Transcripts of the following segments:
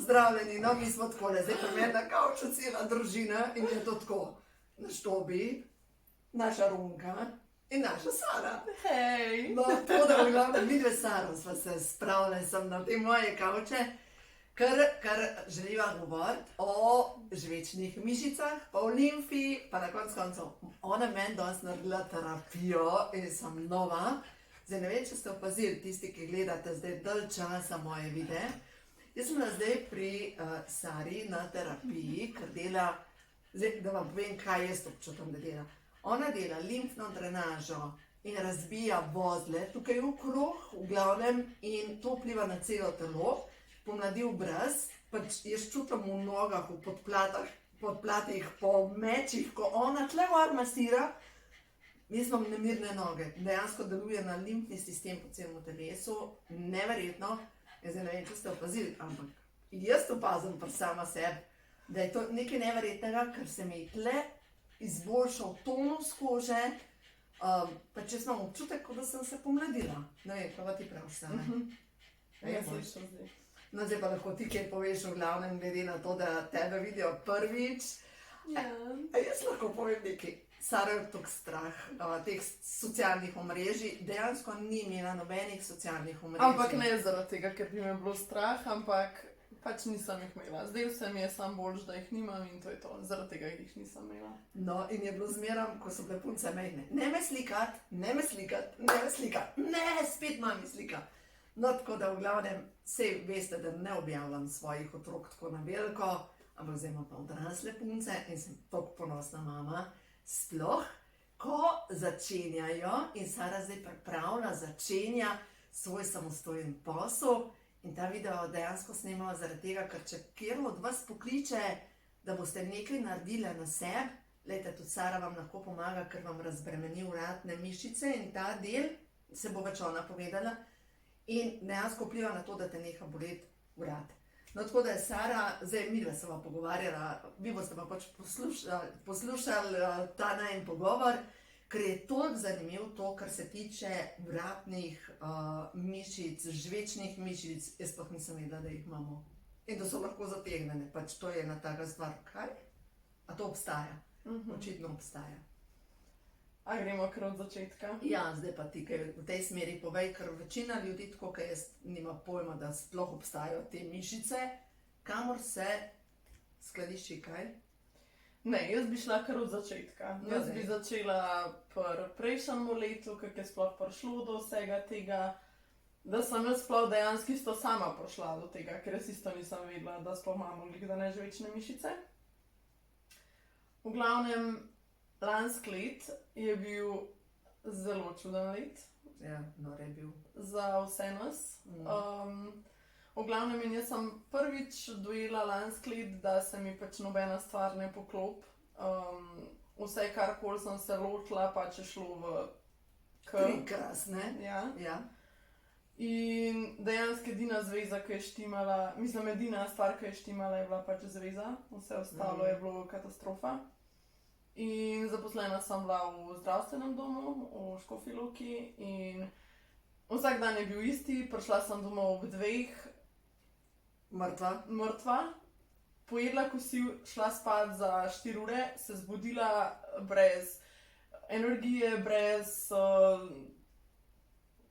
Pozdravljeni, no, mi smo takole, zdaj pa meni na kavču cela družina in je to tako. Naš Tobi, naša Runka in naša Sara. Hej! No, to da v glavnem mi dve Saro sva se spravili sem na te moje kavče, kar želiva govoriti o žvečnih mišicah, pa o limfi, pa na koncu koncev. Ona meni danes naredila terapijo in sem nova. Zdaj ne vem, če ste opazili, tisti, ki gledate zdaj dalj časa moje videe. Jaz sem zdaj pri Sari na terapiji, ker dela, zdaj, da vam povem, kaj jaz občutam, da dela. Ona dela limfno drenažo in razbija vozle tukaj okrog, v glavnem, in to vpliva na celo telo, pomladi obraz, pač jaz čutim v nogah, v podplatih, po mečih, ko ona tle gor masira, jaz imam nemirne noge, dejansko deluje na limfni sistem po celem telesu, neverjetno. Jaz ne vem, če ste opazili, ampak jaz opazim pa sama sebi, da je to nekaj neverjetnega, ker se mi tle izboljšal tonus kože, pa če imam občutek, kot da sem se pomladila. Ne vem, pa ti prav vse, ne? Ja, slišal zdaj. No, zdaj pa lahko ti kaj poveš v glavnem, glede na to, da tebe vidijo prvič. Ja. Jaz lahko povem nekaj. Sara je toliko strah teh socialnih omrežij, dejansko ni imela nobenih socialnih omrežij. Ampak ne zaradi tega, ker bi me bilo strah, ampak pač nisem jih imela. Zdaj se mi je sam boljš, da jih nimam in to je to. Zaradi tega jih nisem imela. No, in je bilo zmeram, ko so bile punce mejne. Ne me slikat, ne me slikat, ne me slikat, ne, spet mami slika. No, tako da v glavnem, sej veste, da ne objavljam svojih otrok tako na veliko, ampak zdaj imam pa odrasle punce in sem toliko ponosna mama. Sploh, ko začenjajo in Sara zdaj pripravlja, začenja svoj samostojen posel in ta video dejansko snemamo zaradi tega, ker če kjer od vas pokliče, da boste nekaj naredili na sebi, glejte, tudi Sara vam lahko pomaga, ker vam razbremeni vratne mišice in ta del se bo več ona povedala in dejansko vpliva na to, da te neha boleti vrat. No, tako da je Sara, zdaj midva se bova pogovarjala, vi boste pa pač poslušali ta najin pogovor, ker je toliko zanimiv to, kar se tiče vratnih mišic, žvečnih mišic, jaz pa nisem vedela, da jih imamo. In da so lahko zategnjene, pač to je ena taka stvar. Kaj? A to obstaja? Očitno obstaja. A gremo kar od začetka? Ja, zdaj pa ti, kaj v tej smeri povej, ker večina ljudi, tako kot jaz, nima pojma, da sploh obstajajo te mišice, kamor se skladišči kaj? Ne, jaz bi šla kar od začetka. Jaz bi začela pri prejšnjem letu, kako je sploh prišlo do vsega tega, da sem jaz sploh dejansko isto sama prišla do tega, ker jaz isto nisem vedela, da sploh imamo nikdane žvečne mišice. V glavnem, lanski let je bil zelo čuden let. Ja, nor je bil. Za vse nas. V glavnem, in jaz sem prvič dojela lanski let, da se mi pač nobena stvar ne poklop. Vse, karkoli sem se lotila, pač je šlo v Kras, ne? Ja. Ja. In dejansko edina zveza, ki je štimala, mislim, edina stvar, ki je štimala, je bila pač zveza. Vse ostalo je bilo katastrofa. In zaposlena sem bila v zdravstvenem domu, v Škofji Loki in vsak dan je bil isti, prišla sem domov ob 2. Mrtva. Pojedla kosil, šla spat za 4 ure, se zbudila brez energije,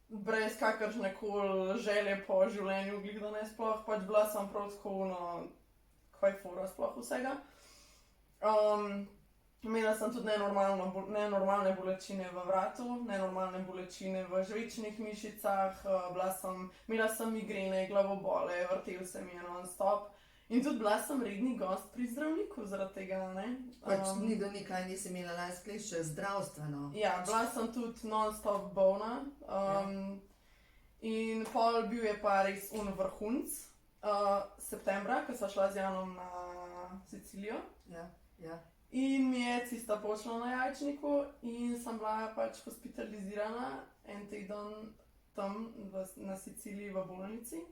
brez kakršnekoli želje po življenju, glih da ne sploh, pač bila sem prav tako, no, kaj fora sploh vsega. Imela sem tudi nenormalne bolečine v vratu, nenormalne bolečine v žvečnih mišicah, imela sem migrene, glavobole, vrtel se mi je non-stop in tudi bila sem redni gost pri zdravniku zaradi tega, ne. Pač ni do nikaj, nisi imela lansko let še zdravstveno. Ja, bila sem tudi non-stop bolna in pol bil je pa res vrhunc septembra, ko sva šla z Janom na Sicilijo. Ja, ja. In mi je cista počela na jajčniku in sem bila pač hospitalizirana en teden tam na Siciliji v bolnici.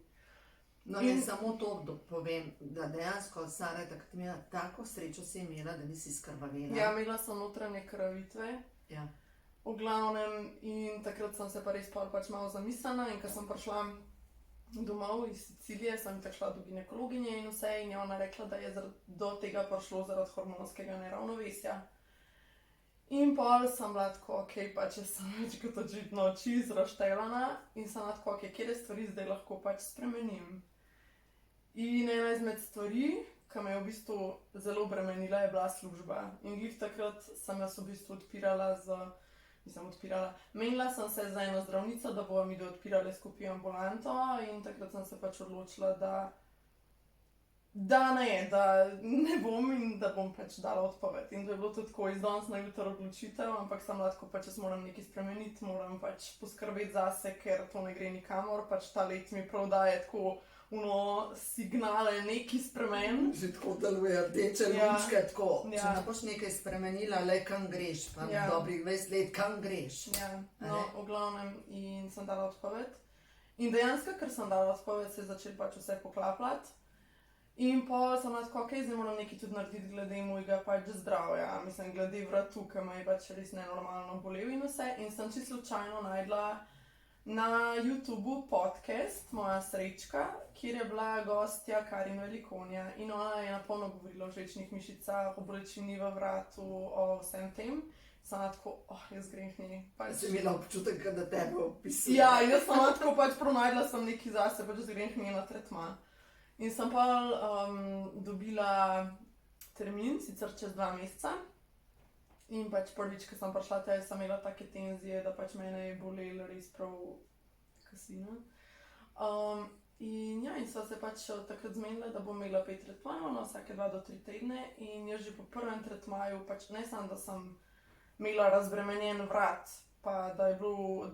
No, in samo to povem, da dejansko Sara je takrat imela tako srečo, si imela, da nisi skrvavela. Ja, imela sem notranje krvavitve. Ja. V glavnem, in takrat sem se pa res pač malo zamislila in ko sem prišla domov iz Sicilije, sem tako šla do ginekologinje in vse, in je ona rekla, da je do tega prišlo zaradi hormonskega neravnovesja. In pol sem bila tako, ok, pač sem več kot očitno čisto razštelana in sem bila tako, ok, kje stvari zdaj lahko pač spremenim. In ena izmed stvari, ki me je v bistvu zelo bremenila, je bila služba. In glih takrat sem jaz v bistvu menila sem se za eno zdravnico, da bomo mi odpirali skupaj ambulanto, in takrat sem se pač odločila, da ne bom in da bom pač dala odpoved. In to je bilo tudi tako iz danes na jutro odločitev, ampak sem lahko pač jaz moram nekaj spremeniti, moram pač poskrbeti zase, ker to ne gre nikamor, pač ta let mi prav daje tako signale, nekaj spremeni. Že tako deluje rdeče lučke, tako. Če ne boš nekaj spremenila, le kam greš, pa dobrih 20 let, kam greš. Ja, no, v glavnem, in sem dala odpoved. In dejansko, ker sem dala odpoved, se je začel pač vse poklapljati. In pa sem tako, ok, zdaj moram nekaj tudi narediti glede mojega pač zdravja. Mislim, glede vratu, ki me je pač res nenormalno bolel in vse. In sem čisto slučajno najdla na YouTubu podcast Moja srečka, kjer je bila gostja Karin Velikonja. In ona je napolno govorila o žlečnih mišicah, o bolečini v vratu, o vsem tem. Sem tako, jaz grem k njej. Si imela občutek, da tebe opisuje. Ja, jaz sem tako pač pronajdla sem nekaj zase, pač jaz grem k njej na tretma. In sem pa dobila termin, sicer čez 2 meseca. In pač prvič, ko sem prišla tja, sem imela take tenzije, da pač mene je bolelo res prav kasino. In sva se pač takrat zmenila, da bom imela 5 tretmajev, no, vsake 2 do 3 tedne. In jaz že po prvem tretmaju, pač ne samo, da sem imela razbremenjen vrat, pa da je bilo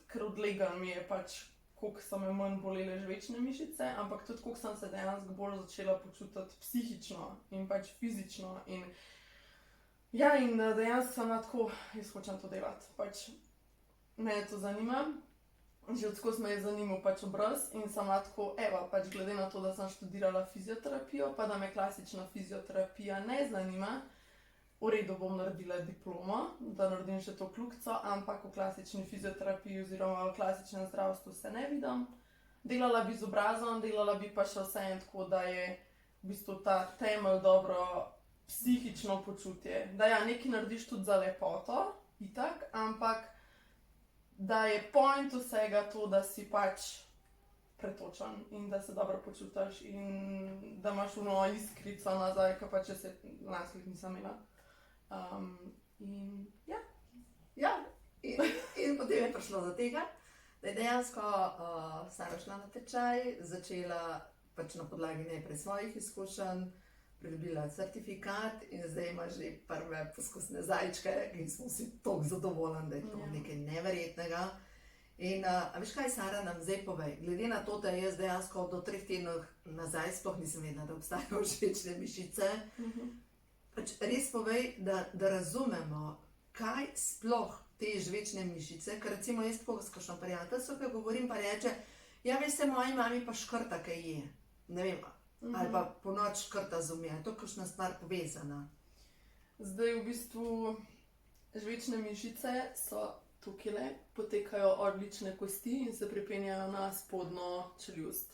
kar odlegan mi je pač, koliko so me manj bolele žvečne mišice, ampak tudi koliko sem se dejansko bolj začela počutiti psihično in pač fizično. In dejansko sem tako, jaz hočem to delati, pač me to zanima. Že odskozi me je zanimal pač obraz in sem tako, pač glede na to, da sem študirala fizioterapijo, pa da me klasična fizioterapija ne zanima, v redu bom naredila diplomo, da naredim še to kljukico, ampak v klasični fizioterapiji oziroma v klasičnem zdravstvu se ne vidim. Delala bi z obrazom, delala bi pa še vseeno tako, da je v bistvu ta temelj dobro psihično počutje. Da nekaj narediš tudi za lepoto, itak, ampak da je point vsega to, da si pač pretočen in da se dobro počutiš in da imaš iskrico nazaj, ki pač se lansko nisem imela. In potem je prišlo do tega, da je dejansko Sara šla na tečaj, začela pač na podlagi najprej svojih izkušenj, pridobila certifikat in zdaj ima že prve poskusne zajčke in smo vsi toliko zadovoljni, da je to nekaj neverjetnega. In veš kaj, Sara, nam zdaj povej, glede na to, da jaz dejansko do 3 tednov nazaj sploh nisem vedela, da obstajajo žvečne mišice, pač res povej, da razumemo, kaj sploh te žvečne mišice, ker recimo jaz tako s kakšno prijateljstvo, ki govorim, pa reče, ja, veste, moji mami pa škrta, kaj je, ne vem, ali pa po noč škrta zumi, je to kakšna stvar povezana? Zdaj v bistvu žvečne mišice so tukajle, potekajo odlične kosti in se pripenjajo na spodnjo čeljust.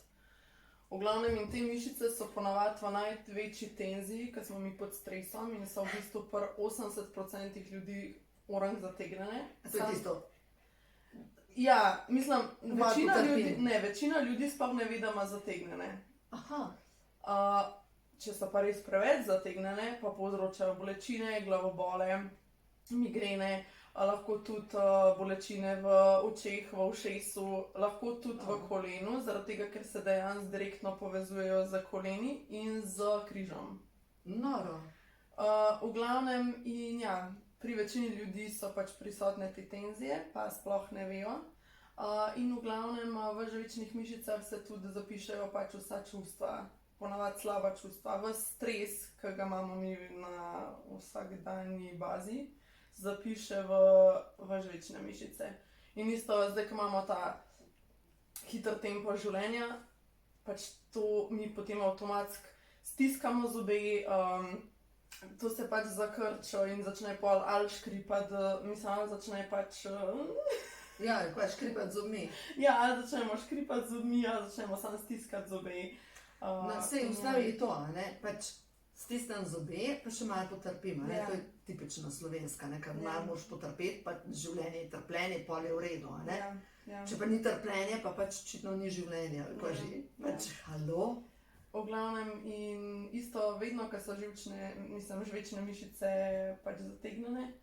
V glavnem, in te mišice so ponavadi v največji tenziji, ko smo mi pod stresom in so v bistvu pri 80% ljudi orang zategnjene. To je tisto? Ja, mislim, večina ljudi sploh ne ve, da ima zategnjene. Če so pa res preveč zategnjene, pa povzročajo bolečine, glavobole, migrene, lahko tudi bolečine v očeh, v ušesu, lahko tudi v kolenu, zaradi tega, ker se dejansko direktno povezujejo z koleni in z križom. Noro. V glavnem, pri večini ljudi so pač prisotne te tenzije, pa sploh ne vejo. In v glavnem v žvečnih mišicah se tudi zapišejo pač vsa čustva, ponavadi slaba čustva, ves stres, ki ga imamo mi na vsakdanji bazi, zapiše v žvečne mišice. In isto, zdaj, ko imamo ta hiter tempo življenja, pač to mi potem avtomatsko stiskamo zobe, to se pač zakrčo in začne pol ali škripati, mislim, začne pač Ja, kaj škripati zobmi. Ja, ali začnemo škripati z zobmi, ali začnemo samo stiskati zobe. Na vse ustavi je to, a ne, pač stisnem zobe, pa še malo potrpim, a ne, Ja. to je tipično slovenska, ne, ker Ja. malo moraš potrpeti, pa življenje je trpljenje, pol je v redu, a ne. Ja, ja. Če pa ni trpljenje, pa pač očitno ni življenja, ko Ja. že, pač, halo? V glavnem in isto vedno, ko so žvečne mišice pač zategnjene,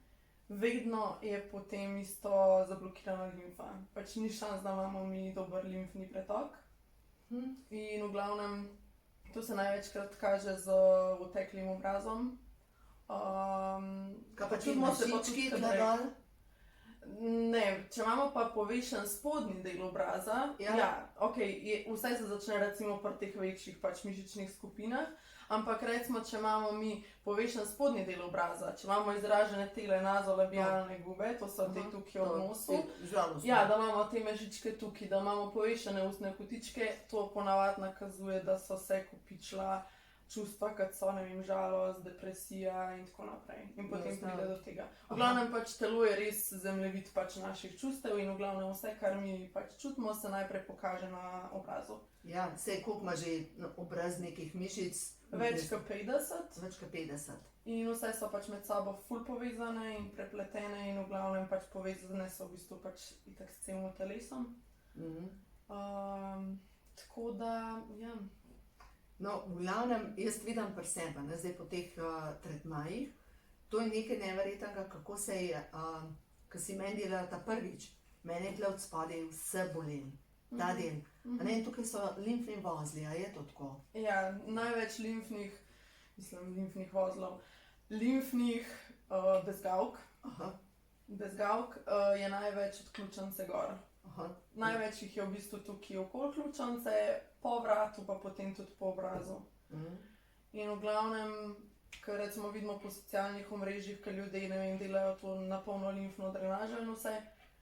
vedno je potem isto zablokirana limfa. Pač ni šans, da imamo mi dober limfni pretok. In v glavnem, to se največkrat kaže z uteklim obrazom. Kaj pa ti čutimo se pa mašički tudi tle kadrej. dol? Ne, če imamo pa povešen spodnji del obraza, Ja. okay, vse se začne recimo pri teh večjih pač mišičnih skupinah, ampak recimo, če imamo mi povešen spodnji del obraza, če imamo izražene tele nazolabialne gube, to so te Aha, tukaj ob nosu, Žalostno. ja, da imamo te mežičke tukaj, da imamo povešene ustne kotičke, to ponavadi nakazuje, da so se kopičila čustva, kot so, ne vem, žalost, depresija in tako naprej. In potem Jasno. pride do tega. V glavnem pač telo je res zemljevid pač naših čustev in v glavnem vse, kar mi pač čutimo, se najprej pokaže na obrazu. Ja, sej, koliko ima že obraz nekih mišic? Več kot 50 Več kot 50. in vse so pač med sabo ful povezane in prepletene in v glavnem pač povezane so v bistvu pač itak s celim telesom. Tako da, ja. No, v glavnem, jaz vidim pri sebi, ne, zdaj po teh tretmajih, to je nekaj neverjetnega, kako se je, ko si meni delala ta prvič, meni je tle od spodaj vse bolelo, ta del. A ne, in tukaj so limfni vozli, a je to tako? Ja, največ limfnih vozlov, limfnih bezgavk. Aha, Bezgavk je največ od ključnice gor. aha. Največ jih je v bistvu tukaj okoli ključnice, po vratu, pa potem tudi po obrazu. In v glavnem, ker recimo vidimo po socialnih omrežjih, ker ljudje, ne vem, delajo to na polno limfno drenažo in vse,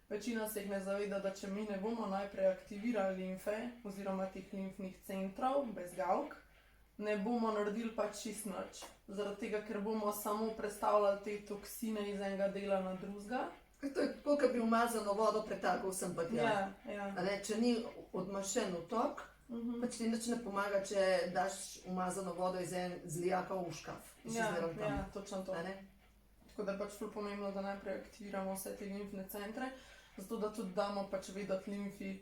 večina se jih ne zaveda, da če mi ne bomo najprej aktivirali limfe, oziroma teh limfnih centrov, bezgavk, ne bomo naredili pač čist nič. Zaradi tega, ker bomo samo prestavljali te toksine iz enega dela na drugega. To je tako, kot bi umazano vodo pretakal sem pa tja. Ja, ja. A ne, če ni odmašen vtok, pač ti nič ne pomaga, če daš umazano vodo iz zlijaka v škaf. Ja, točno to. A ne? Tako da je pač ful pomembno, da najprej aktiviramo vse te limfne centre, zato da tudi damo pač vedeti limfi,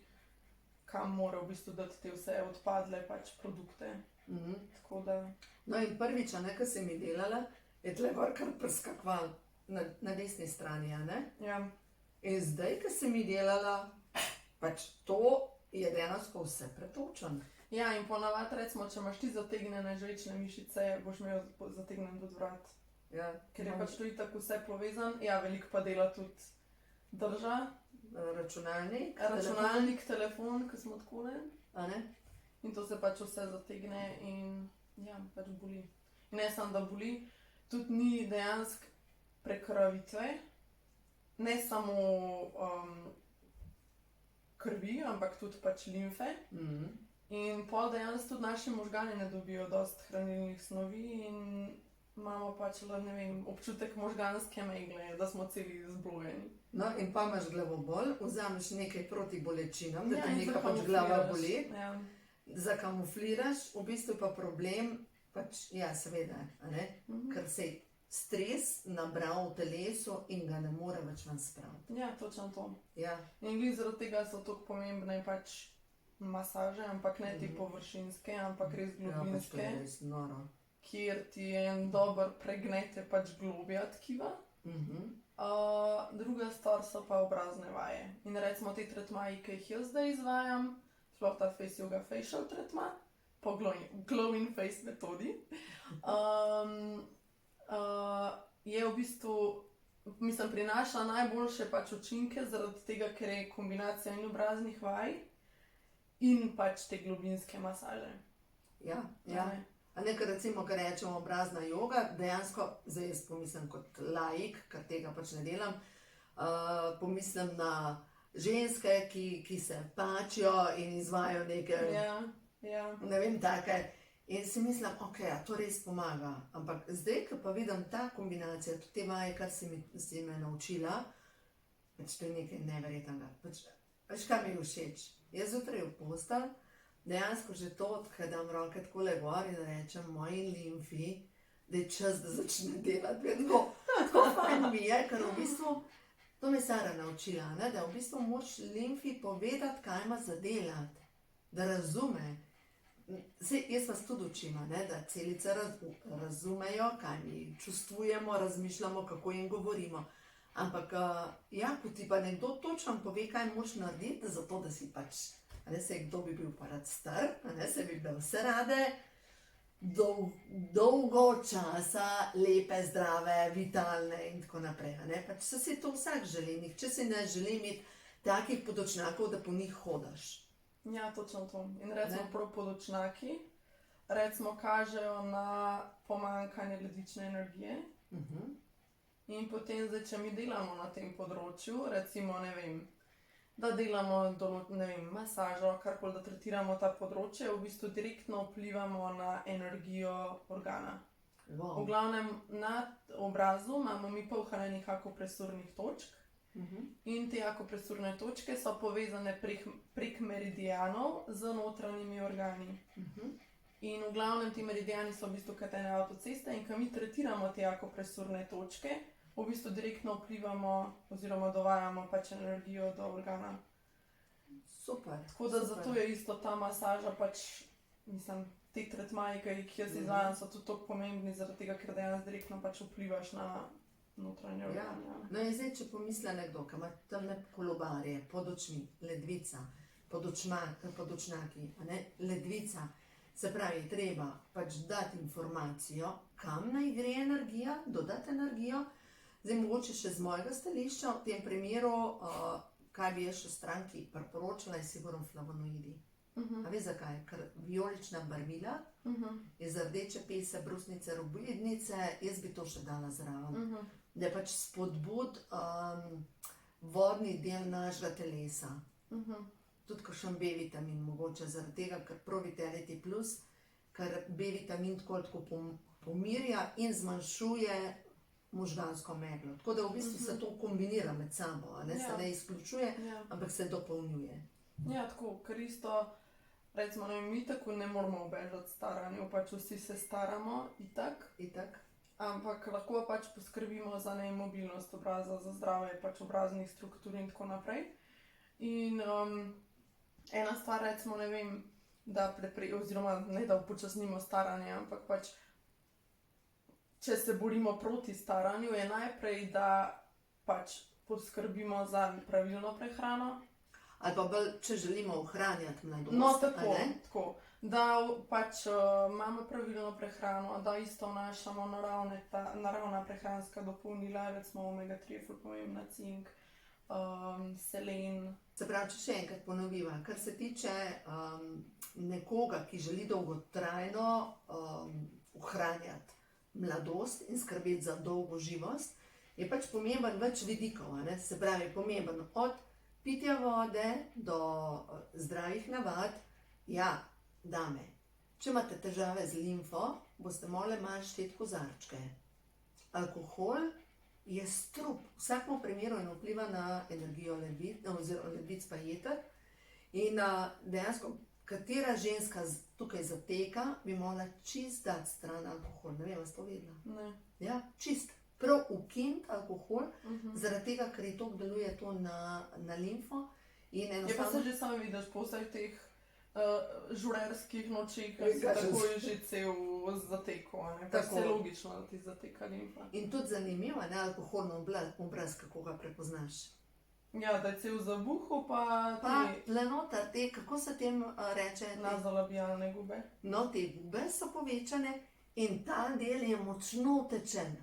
kam mora v bistvu dati te vse odpadle pač produkte. Tako da... No in prvič, a ne, ko si mi delala, je tle gor kar prskakval na desni strani, a ne? Ja, In zdaj, ko si mi delala, pač to je dejansko vse pretočeno. ja in ponavadi recimo, če imaš ti zategnjene žvečne mišice, boš imel zategnjen tudi vrat. Ja, Ker je pač to itak vse povezan, ja, veliko pa dela tudi drža, računalnik, telefon, ki smo takole. A ne? In to se pač vse zategne in ja, pač boli. In ne samo, da boli, tudi ni dejansko prekrvavitve, ne samo krvi, ampak tudi pač limfe. In pol dejansko tudi naši možgani ne dobijo dosti hranilnih snovi in imamo pač, ne vem, občutek možganske megle, da smo celi zblojeni. No in pa imaš glavobol, vzameš nekaj proti bolečinam, da Ja, te in neka pač zakamufliraš. glava boli, Ja. zakamufliraš, v bistvu pa problem, pač, ja, seveda, a ne? Ker se je stres nabral v telesu in ga ne more več ven spraviti. Ja, točno to. Ja, In glih zaradi tega so tako pomembne pač masaže, ampak ne ti površinske, ampak res ja, pač to je globinske, res noro. kjer ti en dober pregnete pač globja tkiva. Druga stvar so pa obrazne vaje. In recimo te tretmaji, ki jih jaz zdaj izvajam, sploh ta face yoga facial tretma, po glowing face metodi, je v bistvu, mislim, prinaša najboljše pač učinke, zaradi tega, ker je kombinacija in obraznih vaj in pač te globinske masaže. Ja, ja. Ne? A ne, ker recimo, kar rečemo obrazna joga, dejansko, zdaj jaz pomislim kot laik, ker tega pač ne delam, pomislim na ženske, ki se pačijo in izvajo neke, Ja. ne vem, take. In si mislim, ok, a to res pomaga. Ampak zdaj, ko pa vidim ta kombinacija, tudi te vaje, kar si me naučila, Pač to je nekaj neverjetnega. Pač, veš, kaj mi je všeč? Jaz zjutraj v postelj, dejansko že to, odkar dam roke takole gor in rečem moji limfi, da je čas, da začne delati. Tako fajn mi je, ker v bistvu, to me je Sara naučila, ne? Da v bistvu moraš limfi povedati, kaj ima za delati, da razume. Sej, jaz vas tudi učim, ne? Da celice razumejo, kaj mi čustvujemo, razmišljamo, kako jim govorimo. Ampak, ja, ko ti pa nekdo točno pove, kaj moraš narediti, zato da si pač, ne, sej, kdo bi bil pa rad star, ne, sej bi bil vse rade, dolgo časa, lepe, zdrave, vitalne in tako naprej, ne, pač se si to vsak želi, nihče si ne želi imeti takih podočnjakov, da po njih hodaš. Ja, točno to. In recimo prav podočnjaki, recimo kažejo na pomanjkanje ledvične energije. In potem zdaj, če mi delamo na tem področju, recimo, ne vem, da delamo masažo, karkoli, da tretiramo ta področje, v bistvu direktno vplivamo na energijo organa. Wow. V glavnem, na obrazu imamo mi polhranjenih akupresurnih točk in te akupresurne točke so povezane prek meridianov z notranjimi organi. In v glavnem ti meridiani so v bistvu kot ene avtoceste in ko mi tretiramo te akupresurne točke, v bistvu direktno vplivamo oziroma dovajamo pač energijo do organa. Super. Tako da zato je isto ta masaža pač, mislim, te tretmaji, ki jih jaz izvajam, so tudi tako pomembni, zaradi tega, ker dejansko direktno pač vplivaš na notranje organe. Ja. No in zdaj, če pomisli nekdo, ki ima temne kolobarje, pod očmi, ledvica, podočnjaki, ledvica, se pravi, treba pač dati informacijo, kam naj gre energija, dodati energijo. Zdaj, mogoče še z mojega stališča, v tem primeru, kaj bi jaz še stranki priporočila, je sigurno flavonoidi. A veš zakaj? Ker vijolična barvila, iz rdeče pese, brusnice, robidnice, jaz bi to še dala zraven. Da je pač spodbud vodni del našega telesa. Tudi kakšen B-vitamin mogoče, zaradi tega, ker Pro-Vitality Plus, ker B-vitamin tako pomirja in zmanjšuje možgansko meglo. Tako da v bistvu se to kombinira med sabo, se ne izključuje, ampak se dopolnjuje. Ja, tako, ker isto, recimo, mi tako ne moramo obežati staranju, pač vsi se staramo, itak. Ampak lahko pač poskrbimo za mobilnost obraza, za zdravje pač obraznih struktur in tako naprej. In ena stvar, recimo, ne vem, da oziroma ne da upočasnimo staranje, ampak pač če se borimo proti staranju, je najprej, da pač poskrbimo za pravilno prehrano. Ali pa bolj, če želimo ohranjati mladost. No, tako. Da pač imamo pravilno prehrano, da isto vnašamo naravna prehranska dopolnila, recimo omega-3 je ful pomembna, cink, selen. Se pravi, če še enkrat ponoviva, kar se tiče nekoga, ki želi dolgotrajno ohranjati mladost in skrbeti za dolgo živost, je pač pomemben več vidikov, se pravi, pomemben od pitja vode do zdravih navad. Ja, dame, če imate težave z limfo, boste morali malo šteti kozarčke. Alkohol je strup, v vsakem primeru in vpliva na energijo ledvic pa jeter. In dejansko, katera ženska tukaj zateka, bi morala čist dati stran alkohol. Ne vem, vas to vedela? Ne. Ja, čist. Prav ukiniti alkohol, zaradi tega, ker je to deluje to na limfo. Je pa se že samo vidiš po vseh teh žurerskih nočih, ker si takoj že cel zatekel, pa vse logično, da ti zateka limfa. In tudi zanimivo, alkoholno obraz, kako ga prepoznaš. Ja, da je cel zabuhu, pa le noter te, kako se tem reče? Nazolabialne gube. No, te gube so povečane in ta del je močno tečen,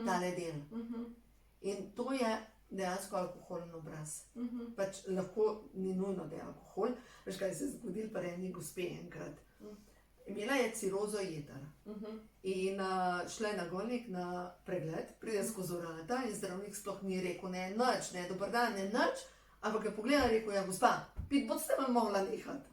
tale del. In to je dejansko alkoholen obraz. Pač lahko ni nujno, da je alkohol. Veš, kaj se je zgodilo pri eni gospe enkrat. Imela je cirozo jeter in šla je na Golnik na pregled, pride skozi vrata in zdravnik sploh ni rekel ne nič, ne dober dan, ne nič, ampak je pogledala in rekel, ja gospa, pit boste me mogla nehati.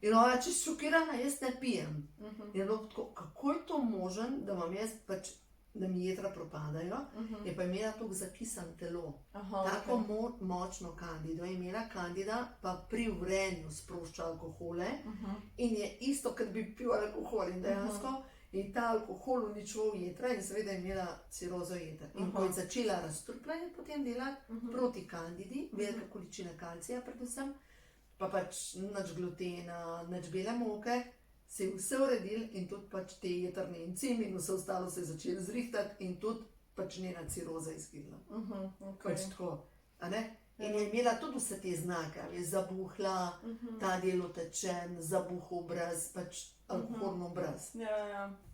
In ona čist šokirana, jaz ne pijem. In tako, kako je to možen, da vam jaz pač nam jedra propadajo, je pa imela tako zakisan telo. Aha, Tako okej. močno kandido je imela. Kandida pa pri vrenju sprošča alkohole in je isto, kot bi pil alkohol in dejansko je ta alkohol uničeval jetra in seveda je imela cirozo jeter. In ko je začela razstrupljanje potem delati proti kandidi, velika količina kalcija predvsem, pa pač nič glutena, nič bele moke, se je vse uredil in tudi pač te jetrne encimi in vse ostalo se je začelo zrihtati in tudi pač njena ciroza izgledala. Pač tako, a ne? In je imela tudi vse te znake, je zabuhla, ta del otečen, zabuh obraz, pač alkoholno obraz.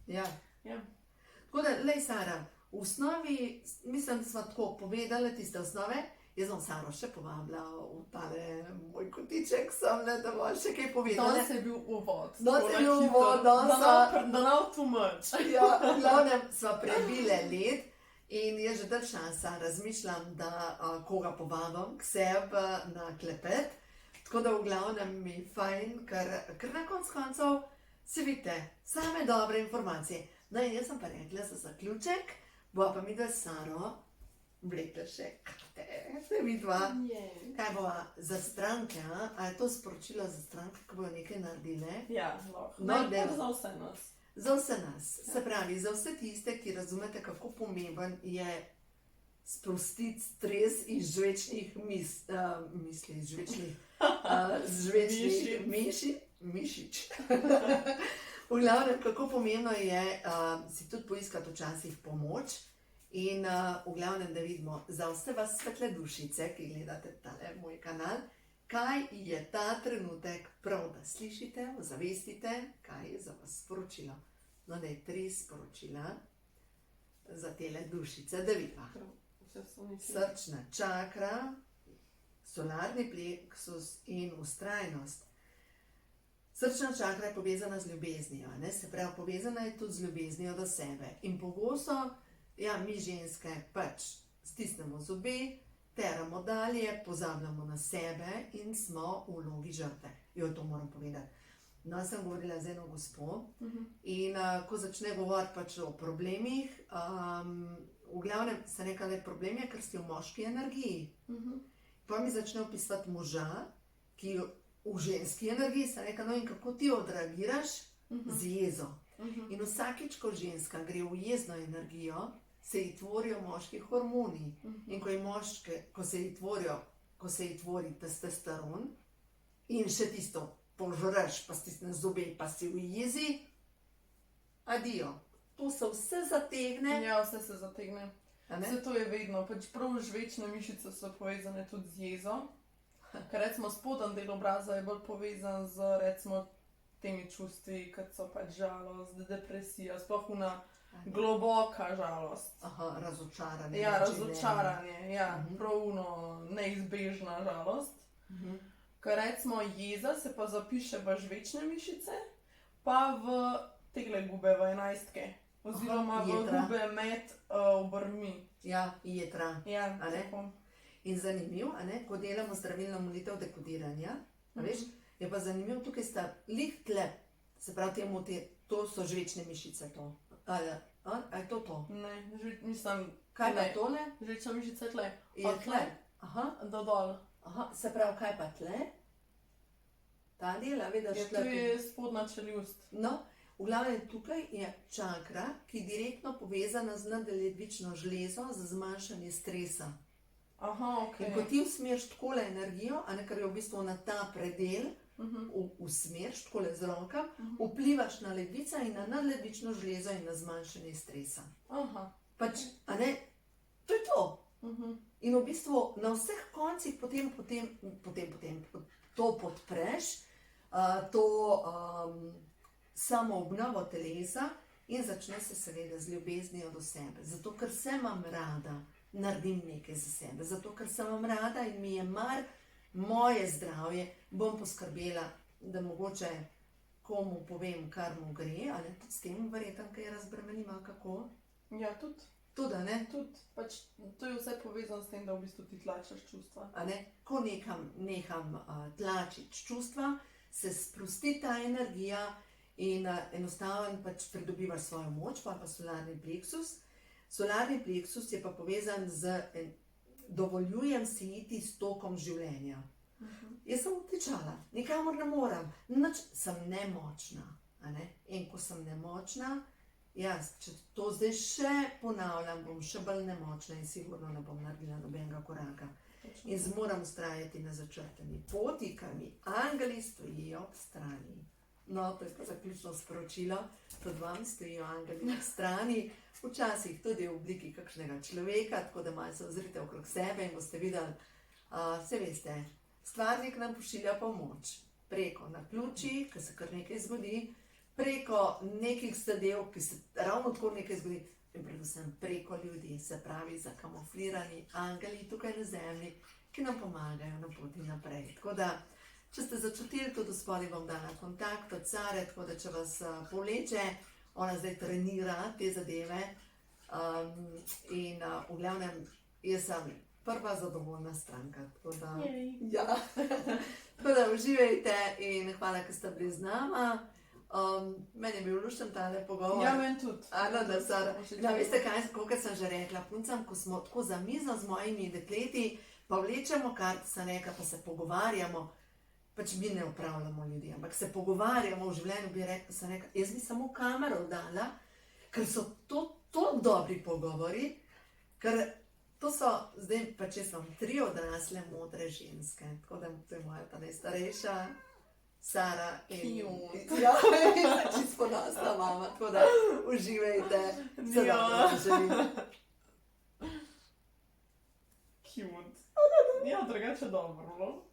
Ja. Tako da, lej Sara, v osnovi, mislim, da smo tako povedali tiste osnove, jaz bom Saro še povabila v tale moj kotiček, da bo še kaj povedala. Danes je bil uvod. Danes je bil uvod, Da nav too much. Ja, v glavnem sva prebile led in jaz že dalj časa razmišljam, da koga povabim k sebi na klepet. Tako da v glavnem mi je fajn, ker na koncu se vidite, same dobre informacije. No in jaz sem pa rekla za zaključek, bo pa mi da Saro vlekla še karte, se vidva. Kaj bova za stranke, a je to sporočilo za stranke, ko bojo nekaj naredile? Ja, lahko. No, Za vse nas. Za vse nas, se pravi, za vse tiste, ki razumete, kako pomemben je sprostiti stres iz žvečnih misli, iz žvečnih mišič. V glavnem, kako pomembno je si tudi poiskati včasih pomoč. In v glavnem, da vidimo za vse vas svetle dušice, ki gledate tale moj kanal, kaj je ta trenutek prav, da slišite, ozavestite, kaj je za vas sporočilo. No, da je 3 sporočila za tele dušice, da vidimo. Srčna čakra, solarni pleksus in vztrajnost. Srčna čakra je povezana z ljubeznijo, ne? Se pravi, povezana je tudi z ljubeznijo do sebe. In pogosto, ja, mi ženske pač stisnemo zobe, teramo dalje, pozabljamo na sebe in smo v vlogi žrtve. Jo, to moram povedati. No, sem govorila z eno gospo in ko začne govoriti pač o problemih, v glavnem se nekaj, da je problem je, ker ste v moški energiji. Pa mi začne opisati moža, ki v ženski energiji, se nekaj, no in kako ti odreagiraš z jezo. In vsakič, ko ženska gre v jezno energijo, se ji tvorijo moški hormoni. In ko se ji tvori testosteron in še tisto požreš, pa stisneš zobe, pa si v jezi, adijo. To se vse zategne. Ja, vse se zategne. Vse to je vedno, pač prav žvečne mišice so povezane tudi z jezo. Ker recimo spodnji del obraza je bolj povezan z recimo temi čustvi, kot so pač žalost, depresija, sploh una globoka žalost. Aha, razočaranje. Ja, razočaranje, ja, prav uno neizbežna žalost. Ker recimo jeza se pa zapiše v žvečne mišice, pa v tegle gube, v 11-ke. Oziroma v gube med obrvmi. Ja, jetra. Ja, tako. In zanimiv, ko delamo zdravilno molitev dekodiranja, veš, je pa zanimiv, tukaj sta lih tle, se pravi, to so žvečne mišice, to. A je to to? Ne, mislim... Kaj pa tole? Žvečna mišica tle. Je tle? Aha. Do dol. Aha, se pravi, kaj pa tle? Ta del, a vidiš tle? To je spodnja čeljust. No, v glavnem tukaj je čakra, ki je direktno povezana z nadledvično žlezo za zmanjšanje stresa. Aha, ok. In ko ti usmeriš takole energijo, ker je v bistvu na ta predel, usmeriš takole z rokam, vplivaš na ledvica in na nadledvično žlezo in na zmanjšanje stresa. Aha. Pač, to je to. In v bistvu na vseh koncih potem to podpreš, to samo obnovo telesa in začne se seveda z ljubeznijo do sebe. Zato, ker se imam rada, naredim nekaj za sebe. Zato, ker se imam rada in mi je mar moje zdravje, bom poskrbela, da mogoče komu povem, kar mu gre, ali tudi s tem verjetno, kaj razbremenim, ali kako? Ja, tudi. Tudi, a ne? Tudi, pač to je vse povezano s tem, da v bistvu ti tlačiš čustva. A ne? Ko neham tlačiti čustva, se sprosti ta energija in enostavno pač pridobivaš svojo moč, pa solarni pleksus, Solarni pleksus je pa povezan z dovoljujem si iti s tokom življenja. Jaz sem obtičala, nikamor ne morem, nič sem nemočna. A ne? In ko sem nemočna, jaz, če to zdaj še ponavljam, bom še bolj nemočna in sigurno ne bom naredila nobenega koraka. In zmoram ustrajati na začrtani poti, kar mi angeli stojijo ob strani. No, to je pa zaključno sporočilo, tudi vam stojijo angeli ob strani, včasih tudi v obliki kakšnega človeka, tako da malo se ozrite okrog sebe in boste videli, vse veste, stvarnik nam pošilja pomoč preko naključij, ki se kar nekaj zgodi, preko nekih zadev, ki se ravno tako nekaj zgodi, in predvsem preko ljudi, se pravi zakamuflirani angeli tukaj na zemlji, ki nam pomagajo na poti naprej. Tako da, če ste začutili, tudi spodaj bom dala kontakt od Sare, tako da če vas povleče, ona zdaj trenira te zadeve in v glavnem jaz sem prva zadovoljna stranka. Tako da, ja. Tako da uživajte in hvala, ker ste bili z nama. Meni je bil lušten tale pogovor. Ja, meni tudi. Ano, da, Sara. Ja, veste kaj, kolikor sem že rekla, puncam, ko smo tako za mizo z mojimi dekleti, pa vlečemo karte, sem rekla, pa se pogovarjamo, pač mi ne upravljamo ljudi, ampak se pogovarjamo v življenju, bi rekla, sem rekla, jaz bi samo kamero dala, ker so to dobri pogovori, ker to so, zdaj pač jaz imam 3 odrasle modre ženske, tako da to je moja ta najstarejša, Sara in... Ja, čisto ponosna mama, tako da uživajte, vse dobro želim. Cute. Ja, drugače dobro.